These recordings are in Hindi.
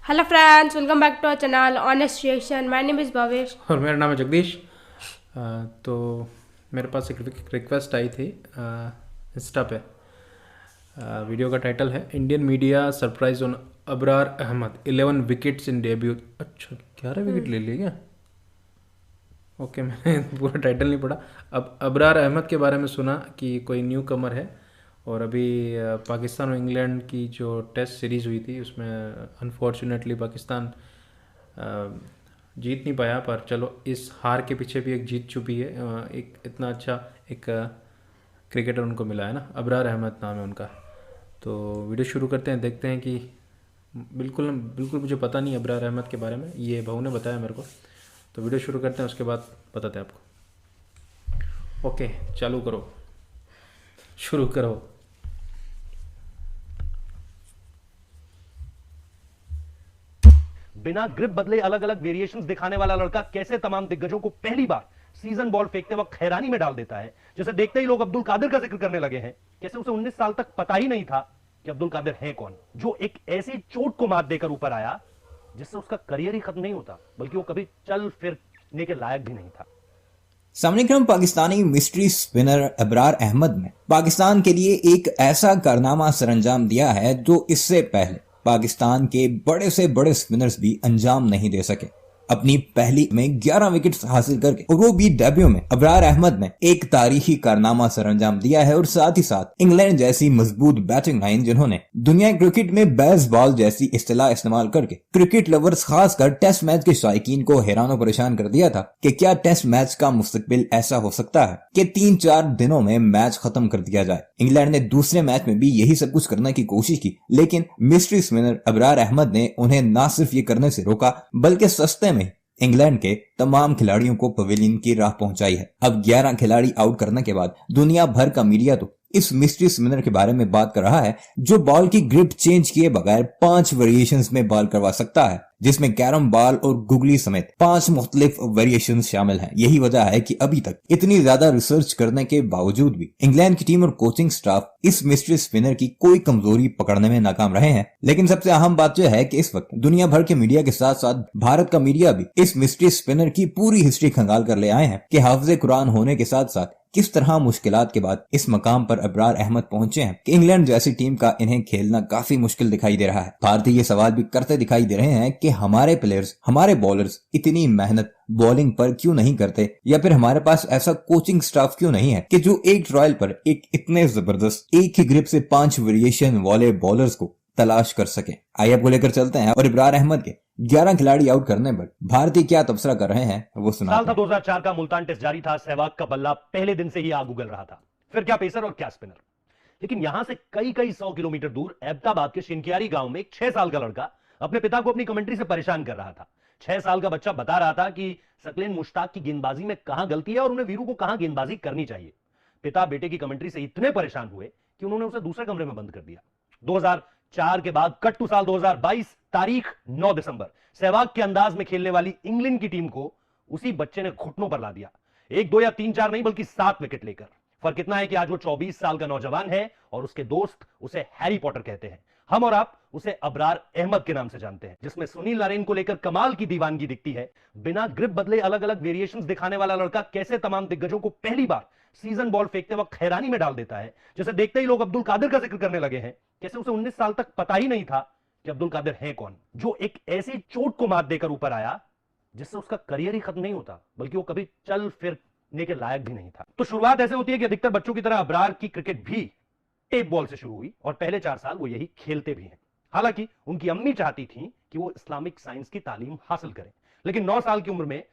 Hello friends, welcome back to our channel Honest Reaction. My name is Bhavesh. और मेरा नाम है जगदीश। तो मेरे पास एक रिक्वेस्ट आई थी इंस्टा पे। वीडियो का टाइटल है Indian media surprise on Abrar Ahmed 11 wickets in debut. अच्छा, 11 विकेट ले लिए क्या? ओके, मैंने पूरा टाइटल नहीं पढ़ा। अब अबरार अहमद के बारे में सुना कि कोई न्यू कमर है, और अभी पाकिस्तान और इंग्लैंड की जो टेस्ट सीरीज़ हुई थी उसमें अनफॉर्चुनेटली पाकिस्तान जीत नहीं पाया, पर चलो इस हार के पीछे भी एक जीत छुपी है। एक इतना अच्छा एक क्रिकेटर उनको मिला है ना, अबरार अहमद नाम है उनका। तो वीडियो शुरू करते हैं, देखते हैं कि बिल्कुल बिल्कुल मुझे पता नहीं अबरार अहमद के बारे में, ये भाऊ ने बताया मेरे को। तो वीडियो शुरू करते हैं, उसके बाद बताते हैं आपको। ओके, चालू करो, शुरू करो। बिना ग्रिप बदले अलग अलग वेरिएशंस दिखाने वाला लड़का कैसे तमाम दिग्गजों को पहली बार सीजन बॉल फेंकते वक्त हैरानी में डाल देता है। जैसे देखते ही लोग अब्दुल कादिर का जिक्र करने लगे हैं। कैसे उसे 19 साल तक पता ही नहीं था कि अब्दुल कादिर है कौन, जो एक ऐसी चोट को मात देकर ऊपर आया जिससे उसका करियर ही खत्म नहीं होता, बल्कि वो कभी चल फिरने के लायक भी नहीं था। सामने क्रम पाकिस्तानी मिस्ट्री स्पिनर अबरार अहमद ने पाकिस्तान के लिए एक ऐसा कारनामा सरंजाम दिया है जो इससे पहले पाकिस्तान के बड़े से बड़े स्पिनर्स भी अंजाम नहीं दे सके। अपनी पहली में 11 विकेट्स हासिल करके, और वो भी डेब्यू में, अबरार अहमद ने एक तारीखी कारनामा सरंजाम दिया है। और साथ ही साथ इंग्लैंड जैसी मजबूत बैटिंग लाइन, जिन्होंने दुनिया क्रिकेट में बेसबॉल जैसी इस्तेलाह इस्तेमाल करके क्रिकेट लवर्स खासकर टेस्ट मैच के शायकीन को हैरान परेशान कर दिया था कि क्या टेस्ट मैच का मुस्तकबिल ऐसा हो सकता है कि 3-4 दिनों में मैच खत्म कर दिया जाए। इंग्लैंड ने दूसरे मैच में भी यही सब कुछ करने की कोशिश की, लेकिन मिस्ट्री स्पिनर अबरार अहमद ने उन्हें न सिर्फ ये करने से रोका, बल्कि सस्ते में इंग्लैंड के तमाम खिलाड़ियों को पवेलियन की राह पहुंचाई है। अब 11 खिलाड़ी आउट करने के बाद दुनिया भर का मीडिया तो इस मिस्ट्री स्पिनर के बारे में बात कर रहा है, जो बॉल की ग्रिप चेंज किए बगैर 5 वेरिएशंस में बॉल करवा सकता है, जिसमें कैरम बॉल और गुगली समेत 5 मुख्तलिफ वेरिएशंस शामिल हैं। यही वजह है कि अभी तक इतनी ज्यादा रिसर्च करने के बावजूद भी इंग्लैंड की टीम और कोचिंग स्टाफ इस मिस्ट्री स्पिनर की कोई कमजोरी पकड़ने में नाकाम रहे हैं। लेकिन सबसे अहम बात यह है कि इस वक्त दुनिया भर के मीडिया के साथ साथ भारत का मीडिया भी इस मिस्ट्री स्पिनर की पूरी हिस्ट्री खंगाल कर ले आए हैं कि हाफिज कुरान होने के साथ साथ किस तरह मुश्किलात के बाद इस मकाम पर अबरार अहमद पहुंचे हैं कि इंग्लैंड जैसी टीम का इन्हें खेलना काफी मुश्किल दिखाई दे रहा है। भारतीय ये सवाल भी करते दिखाई दे रहे हैं कि हमारे प्लेयर्स, हमारे बॉलर्स इतनी मेहनत बॉलिंग पर क्यों नहीं करते, या फिर हमारे पास ऐसा कोचिंग स्टाफ क्यों नहीं है कि जो एक ट्रायल पर एक इतने जबरदस्त एक ही ग्रिप से 5 वेरिएशन वाले बॉलर्स को तलाश कर सके। आइए आपको लेकर चलते हैं और अबरार अहमद के 11 खिलाड़ी आउट करने पर भारतीय क्या तबसरा कर रहे हैं वो सुनाते हैं। साल था 2004 का, मुल्तान टेस्ट जारी था। सहवाग का बल्ला पहले दिन से ही आग उगल रहा था। फिर क्या पेसर और क्या स्पिनर। लेकिन यहां से कई कई 100 किलोमीटर दूर एबटाबाद के शिनकियारी गांव में एक 6 साल का लड़का अपने पिता को अपनी कमेंट्री से परेशान कर रहा था। 6 साल का बच्चा बता रहा था कि सकलेन मुश्ताक की गेंदबाजी में कहां गलती है और उन्हें वीरू को कहां गेंदबाजी करनी चाहिए। पिता बेटे की कमेंट्री से इतने परेशान हुए कि उन्होंने उसे दूसरे कमरे में बंद कर दिया। 2004 के बाद कट टू साल 2022, तारीख 9 दिसंबर, सहवाग के अंदाज में खेलने वाली इंग्लैंड की टीम को उसी बच्चे ने घुटनों पर ला दिया। 1, 2 या 3, 4 नहीं, बल्कि 7 विकेट लेकर। फर्क इतना है कि आज वो 24 साल का नौजवान है और उसके दोस्त उसे हैरी पॉटर कहते हैं। हम और आप उसे अबरार अहमद के नाम से जानते हैं, जिसमें सुनील नारेन को लेकर कमाल की दीवानगी दिखती है। बिना ग्रिप बदले अलग अलग वेरिएशंस दिखाने वाला लड़का कैसे तमाम दिग्गजों को पहली बार सीजन बॉल फेंकते वक्त हैरानी में डाल देता है। जैसे देखते ही लोग अब्दुल कादिर का जिक्र करने लगे हैं। कैसे उसे 19 साल तक पता ही नहीं था कि अब्दुल कादिर है कौन, जो एक ऐसी चोट को मात देकर ऊपर आया जिससे उसका करियर ही खत्म नहीं होता, बल्कि वो कभी चल फिरने के लायक भी नहीं था। तो शुरुआत ऐसे होती है कि अधिकतर बच्चों की तरह अबरार की क्रिकेट भी टेप बॉल से शुरू हुई और पहले 4 साल वो यही खेलते भी हैं। हालांकि उनकी अम्मी चाहती थी कि वो इस्लामिक साइंस की तालीम हासिल करें, लेकिन 9 साल की उम्र में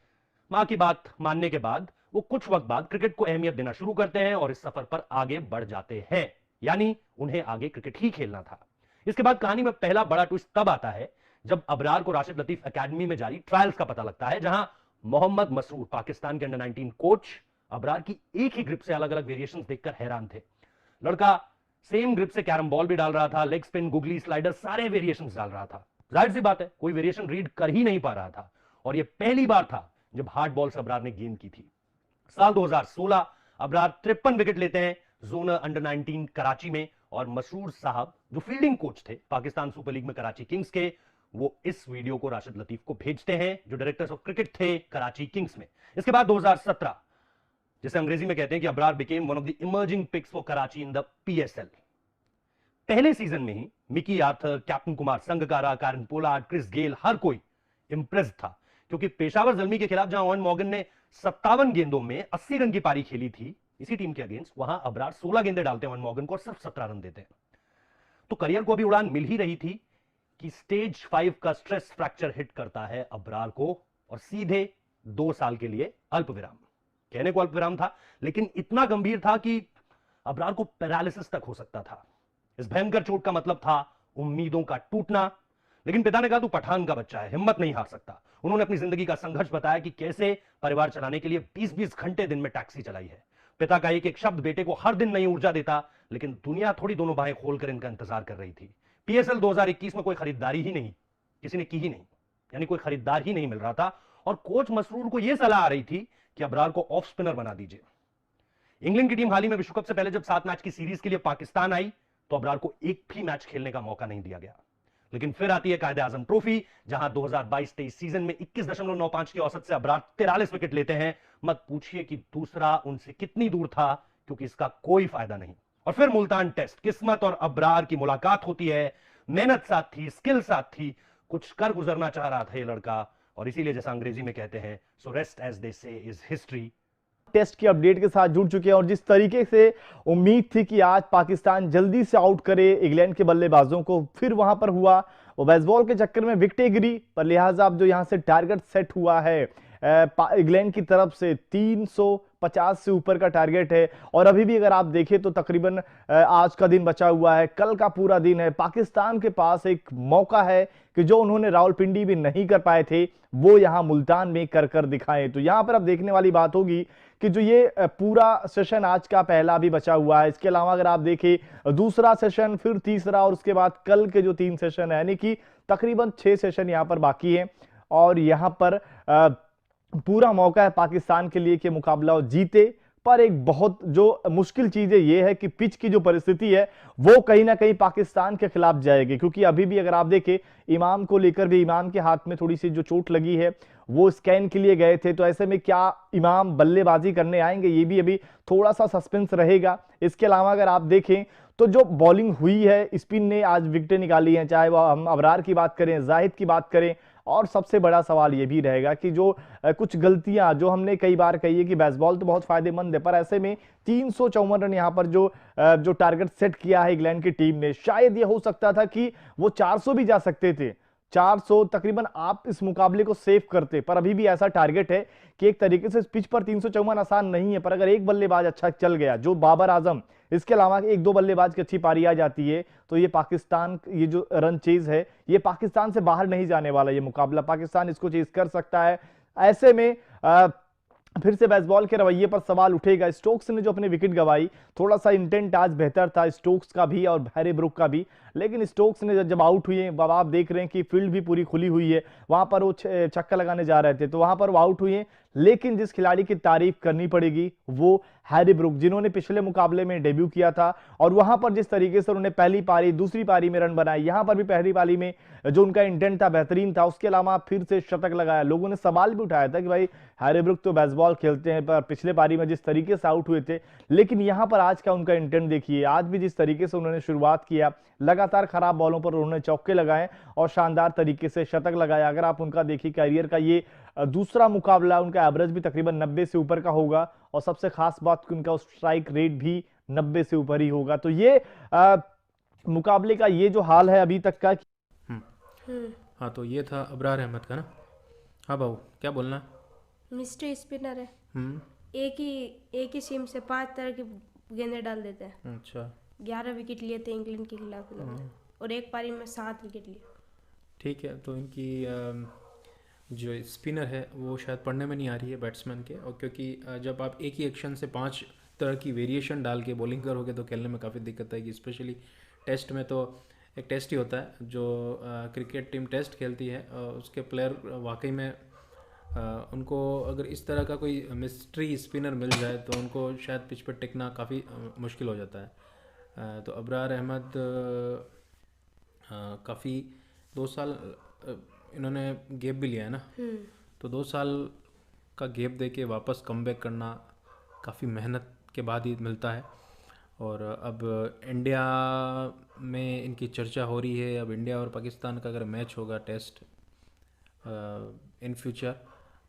मां की बात मानने के बाद वो कुछ वक्त बाद क्रिकेट को अहमियत देना शुरू करते हैं और इस सफर पर आगे बढ़ जाते हैं। यानी उन्हें आगे क्रिकेट ही खेलना था। इसके बाद कहानी में पहला बड़ा ट्विस्ट तब आता है जब अबरार को राशिद लतीफ एकेडमी में जारी ट्रायल्स का पता लगता है, जहां मोहम्मद मसरूर, पाकिस्तान के अंडर 19 कोच, अबरार की एक ही ग्रिप से अलग अलग वेरिएशंस देखकर हैरान थे। लड़का सेम ग्रिप से कैरम बॉल भी डाल रहा था, लेग स्पिन, गुगली, स्लाइडर, सारे वेरिएशंस डाल रहा था। जाहिर सी बात है कोई वेरिएशन रीड कर ही नहीं पा रहा था, और यह पहली बार था जब हार्ड बॉल से अबरार ने गेंद की थी। साल 2016 अबरार 53 विकेट लेते हैं जोनर अंडर 19 कराची में, और मसरूर साहब जो फील्डिंग कोच थे पाकिस्तान सुपर लीग में कराची किंग्स के, वो इस वीडियो को राशिद लतीफ को भेजते हैं, जो डायरेक्टर्स ऑफ क्रिकेट थे कराची किंग्स में। इसके बाद 2017, जिसे अंग्रेजी में कहते हैं कि Abrar became one of the emerging picks for Karachi in the PSL. पहले सीजन में ही Mickey Arthur, captain Kumar Sangakkara, Kieron Pollard, Chris Gayle, हर कोई इंप्रेस्ड था, क्योंकि पेशावर ज़ल्मी के खिलाफ जहां ओवन मॉर्गन ने 57 गेंदों में 80 रन की पारी खेली थी इसी टीम के अगेंस्ट, वहां अबरार 16 गेंदें डालते हैं ओवन मॉर्गन को और सिर्फ 17 रन देते हैं। तो करियर को अभी उड़ान मिल ही रही थी कि स्टेज 5 का स्ट्रेस फ्रैक्चर हिट करता है अबरार को और सीधे 2 साल के लिए अल्प विराम। कहने को अल्प विराम था, लेकिन इतना गंभीर था कि अबरार को पैरालिसिस तक हो सकता था। इस भयंकर चोट का मतलब था उम्मीदों का टूटना। लेकिन पिता ने कहा, तू पठान का बच्चा है, हिम्मत नहीं हार सकता। उन्होंने अपनी जिंदगी का संघर्ष बताया कि कैसे परिवार चलाने के लिए 20-20 घंटे दिन में टैक्सी चलाई है। पिता का एक एक शब्द बेटे को हर दिन नई ऊर्जा देता, लेकिन दुनिया थोड़ी दोनों बाहें खोलकर इनका इंतजार कर रही थी। पीएसएल 2021 में कोई खरीदारी ही नहीं, किसी ने की ही नहीं, यानी कोई खरीदार ही नहीं मिल रहा था और कोच मसरूर को यह सलाह आ रही थी कि अबरार को ऑफ स्पिनर बना दीजिए। इंग्लैंड की टीम हाल ही में विश्व कप से पहले जब 7 मैच की सीरीज के लिए पाकिस्तान आई तो अबरार को एक भी मैच खेलने का मौका नहीं दिया गया। लेकिन फिर आती है कायदे आजम ट्रॉफी, जहां 2022-23 सीजन में 21.95 की औसत से अबरार 43 विकेट लेते हैं। मत पूछिए कि दूसरा उनसे कितनी दूर था, क्योंकि इसका कोई फायदा नहीं। और फिर मुल्तान टेस्ट, किस्मत और अबरार की मुलाकात होती है। मेहनत साथ थी, स्किल साथ थी, कुछ कर गुजरना चाह रहा था ये लड़का, और इसीलिए जैसा अंग्रेजी में कहते हैं, सो रेस्ट एज दे से इज हिस्ट्री। टेस्ट की अपडेट के साथ जुड़ चुके हैं और जिस तरीके से उम्मीद थी कि आज पाकिस्तान जल्दी से आउट करे इंग्लैंड के बल्लेबाजों को, फिर वहां पर हुआ वो बेसबॉल के चक्कर में विकेटें गिरी, पर लिहाजा अब जो यहां से टारगेट सेट हुआ है इंग्लैंड की तरफ से 350 से ऊपर का टारगेट है। और अभी भी अगर आप देखें तो तकरीबन आज का दिन बचा हुआ है, कल का पूरा दिन है। पाकिस्तान के पास एक मौका है कि जो उन्होंने रावलपिंडी में नहीं कर पाए थे वो यहां मुल्तान में कर दिखाएं। तो यहां पर अब देखने वाली बात होगी कि जो ये पूरा सेशन आज का पहला भी बचा हुआ है, इसके अलावा अगर आप देखें दूसरा सेशन, फिर तीसरा और उसके बाद कल के जो 3 सेशन है, यानी कि तकरीबन 6 सेशन यहां पर बाकी है। और यहां पर पूरा मौका है पाकिस्तान के लिए कि मुकाबला जीते, पर एक बहुत जो मुश्किल चीज है ये है कि पिच की जो परिस्थिति है वो कहीं ना कहीं पाकिस्तान के खिलाफ जाएगी, क्योंकि अभी भी अगर आप देखें इमाम को लेकर भी, इमाम के हाथ में थोड़ी सी जो चोट लगी है वो स्कैन के लिए गए थे, तो ऐसे में क्या इमाम बल्लेबाजी करने आएंगे, ये भी अभी थोड़ा सा सस्पेंस रहेगा। इसके अलावा अगर आप देखें तो जो बॉलिंग हुई है, स्पिन ने आज विकेटें निकाली हैं, चाहे वह हम अबरार की बात करें, जाहिद की बात करें, और सबसे बड़ा सवाल यह भी रहेगा कि जो कुछ गलतियां जो हमने कई बार कही है कि बेसबॉल तो बहुत फायदेमंद है, पर ऐसे में 354 रन यहां पर जो टारगेट सेट किया है इंग्लैंड की टीम ने, शायद यह हो सकता था कि वो 400 भी जा सकते थे, 400 तकरीबन आप इस मुकाबले को सेव करते। पर अभी भी ऐसा टारगेट है कि एक तरीके से पिच पर 354 आसान नहीं है, पर अगर एक बल्लेबाज अच्छा चल गया, जो बाबर आजम, इसके अलावा 1-2 बल्लेबाज की अच्छी पारी आ जाती है, तो ये पाकिस्तान, ये जो रन चेज है ये पाकिस्तान से बाहर नहीं जाने वाला, ये मुकाबला पाकिस्तान इसको चेज कर सकता है। ऐसे में फिर से बेसबॉल के रवैये पर सवाल उठेगा। स्टोक्स ने जो अपने विकेट गंवाई, थोड़ा सा इंटेंट आज बेहतर था स्टोक्स का भी और हैरी ब्रुक का भी, लेकिन स्टोक्स ने जब आउट हुए, आप देख रहे हैं कि फील्ड भी पूरी खुली हुई है, वहां पर वो छक्का लगाने जा रहे थे तो वहां पर वो आउट हुए। लेकिन जिस खिलाड़ी की तारीफ करनी पड़ेगी वो हैरी ब्रुक, जिन्होंने पिछले मुकाबले में डेब्यू किया था और वहां पर जिस तरीके से उन्होंने पहली पारी, दूसरी पारी में रन बनाए, यहां पर भी पहली पारी में जो उनका इंटेंट था बेहतरीन था। उसके अलावा फिर से शतक लगाया। लोगों ने सवाल भी उठाया था कि भाई हैरी ब्रुक तो बेसबॉल खेलते हैं, पर पिछले पारी में जिस तरीके से आउट हुए थे, लेकिन यहां पर आज का उनका इंटेंट देखिए, आज भी जिस तरीके से उन्होंने शुरुआत किया, लगातार खराब बॉलों पर उन्होंने चौके लगाए और शानदार तरीके से शतक लगाया। अगर आप उनका देखिए कैरियर का ये दूसरा मुकाबला, उनका एवरेज भी तकरीबन 90 से ऊपर का होगा और सबसे खास बात कि उनका स्ट्राइक रेट भी 90 से ऊपर ही होगा। तो ये मुकाबले का ये जो हाल है अभी तक का। हाँ, तो ये था अबरार अहमद का ना। हाँ बाबू, क्या बोलना है? मिस्ट्री स्पिनर है, एक ही सीम से 5 तरह की गेंदें डाल देते हैं। अच्छा, 11 विकेट लिए थे इंग्लैंड के खिलाफ इन्होंने, और एक पारी में 7 विकेट लिए। ठीक है, तो इनकी जो स्पिनर है वो शायद पढ़ने में नहीं आ रही है बैट्समैन के, और क्योंकि जब आप एक ही एक्शन से 5 तरह की वेरिएशन डाल के बॉलिंग करोगे तो खेलने में काफ़ी दिक्कत आएगी। स्पेशली टेस्ट में तो एक टेस्ट ही होता है जो क्रिकेट टीम टेस्ट खेलती है, उसके प्लेयर वाकई में उनको अगर इस तरह का कोई मिस्ट्री स्पिनर मिल जाए तो उनको शायद पिच पर टिकना काफ़ी मुश्किल हो जाता है। तो अबरार अहमद काफ़ी 2 साल इन्होंने गैप भी लिया है ना, तो 2 साल का गैप दे के वापस कमबैक करना काफ़ी मेहनत के बाद ही मिलता है। और अब इंडिया में इनकी चर्चा हो रही है। अब इंडिया और पाकिस्तान का अगर मैच होगा टेस्ट इन फ्यूचर,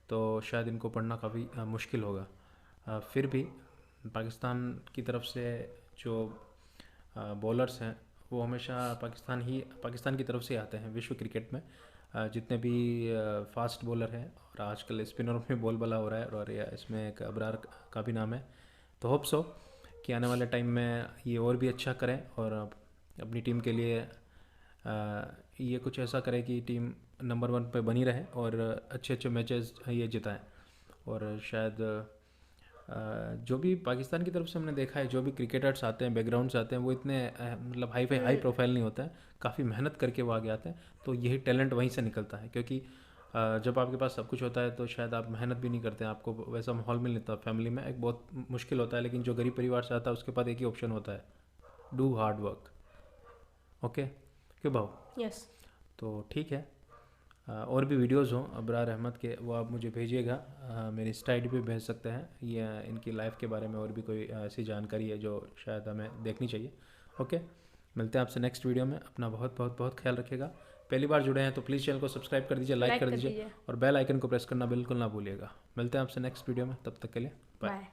तो शायद इनको पढ़ना काफ़ी मुश्किल होगा। फिर भी पाकिस्तान की तरफ से जो बॉलर्स हैं वो हमेशा पाकिस्तान की तरफ से आते हैं विश्व क्रिकेट में। जितने भी फास्ट बॉलर हैं, और आजकल स्पिनर में बोलबाला हो रहा है, और इसमें एक अबरार का भी नाम है। तो होप सो कि आने वाले टाइम में ये और भी अच्छा करें और अपनी टीम के लिए ये कुछ ऐसा करे कि टीम नंबर 1 पे बनी रहे और अच्छे अच्छे मैचेस ये जिताएं। और शायद जो भी पाकिस्तान की तरफ से हमने देखा है, जो भी क्रिकेटर्स आते हैं, बैकग्राउंड से आते हैं, वो इतने मतलब हाई प्रोफाइल नहीं होता है, काफ़ी मेहनत करके वो आगे आते हैं। तो यही टैलेंट वहीं से निकलता है, क्योंकि जब आपके पास सब कुछ होता है तो शायद आप मेहनत भी नहीं करते हैं, आपको वैसा माहौल मिल नहीं, फैमिली में एक बहुत मुश्किल होता है। लेकिन जो गरीब परिवार से आता है उसके पास एक ही ऑप्शन होता है, डू हार्ड वर्क। ओके, क्यों भाव? यस। तो ठीक है, और भी वीडियोस हों अबरार अहमद के, वो आप मुझे भेजिएगा, मेरी इंस्टा आईडी पे भेज सकते हैं। ये इनकी लाइफ के बारे में और भी कोई ऐसी जानकारी है जो शायद हमें देखनी चाहिए। ओके, मिलते हैं आपसे नेक्स्ट वीडियो में। अपना बहुत बहुत बहुत ख्याल रखिएगा। पहली बार जुड़े हैं तो प्लीज़ चैनल को सब्सक्राइब कर दीजिए, लाइक कर दीजिए, और बेल आइकन को प्रेस करना बिल्कुल ना भूलिएगा। मिलते हैं आपसे नेक्स्ट वीडियो में, तब तक के लिए बाय।